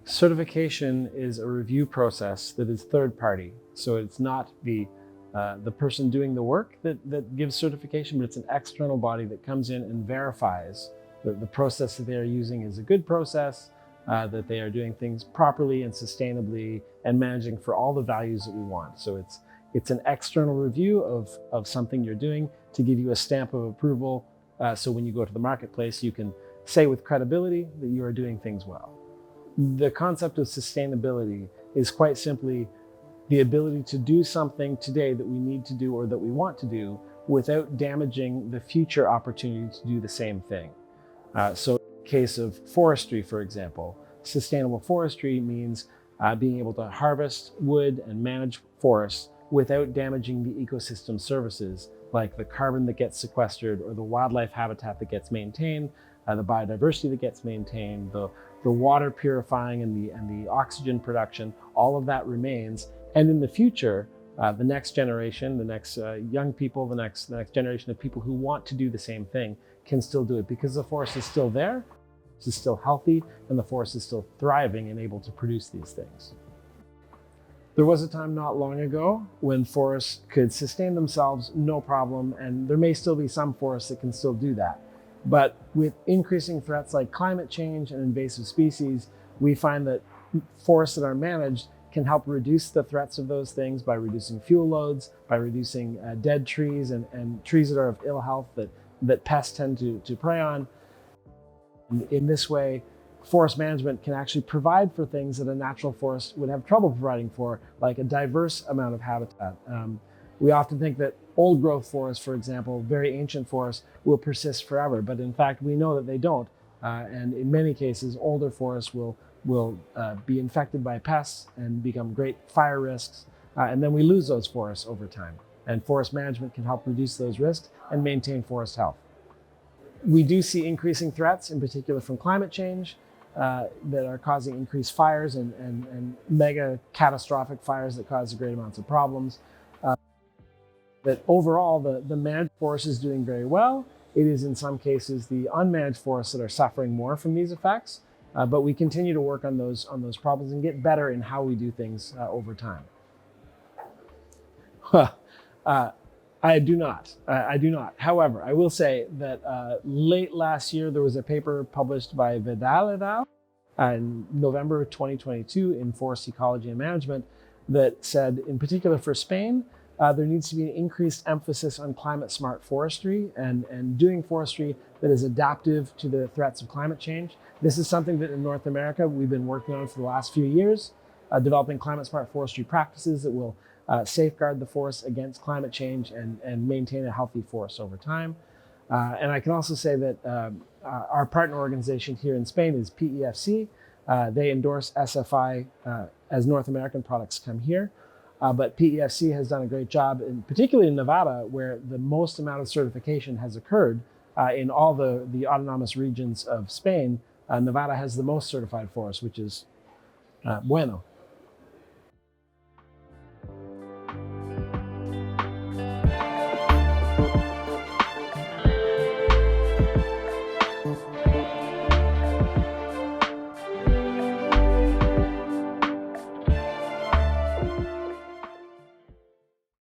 Certification is a review process that is third party. So it's not the person doing the work that gives certification, but it's an external body that comes in and verifies that the process that they are using is a good process, that they are doing things properly and sustainably and managing for all the values that we want. So it's an external review of something you're doing to give you a stamp of approval. So when you go to the marketplace, you can say with credibility that you are doing things well. The concept of sustainability is quite simply the ability to do something today that we need to do or that we want to do without damaging the future opportunity to do the same thing. So in the case of forestry, for example, sustainable forestry means being able to harvest wood and manage forests without damaging the ecosystem services like the carbon that gets sequestered or the wildlife habitat that gets maintained, the biodiversity that gets maintained, the water purifying and the oxygen production, all of that remains. And in the future, the next generation, the next young people, the next generation of people who want to do the same thing can still do it because the forest is still there, it's still healthy, and the forest is still thriving and able to produce these things. There was a time not long ago when forests could sustain themselves no problem, and there may still be some forests that can still do that. But with increasing threats like climate change and invasive species, we find that forests that are managed can help reduce the threats of those things by reducing fuel loads, by reducing dead trees and trees that are of ill health that pests tend to prey on. In this way, forest management can actually provide for things that a natural forest would have trouble providing for, like a diverse amount of habitat. We often think that old growth forests, for example, very ancient forests, will persist forever, but in fact we know that they don't. And in many cases, older forests will be infected by pests and become great fire risks, and then we lose those forests over time. And forest management can help reduce those risks and maintain forest health. We do see increasing threats, in particular from climate change, that are causing increased fires and mega catastrophic fires that cause great amounts of problems. That overall, the managed forest is doing very well. It is in some cases the unmanaged forests that are suffering more from these effects, but we continue to work on those problems and get better in how we do things over time. I do not. However, I will say that late last year, there was a paper published by Vidal et al. In November 2022 in Forest Ecology and Management that said, in particular for Spain, there needs to be an increased emphasis on climate smart forestry and doing forestry that is adaptive to the threats of climate change. This is something that in North America we've been working on for the last few years, developing climate smart forestry practices that will safeguard the forest against climate change and maintain a healthy forest over time. And I can also say that our partner organization here in Spain is PEFC. They endorse SFI as North American products come here. But PEFC has done a great job, particularly in Nevada, where the most amount of certification has occurred in all the autonomous regions of Spain. Nevada has the most certified forests, which is bueno.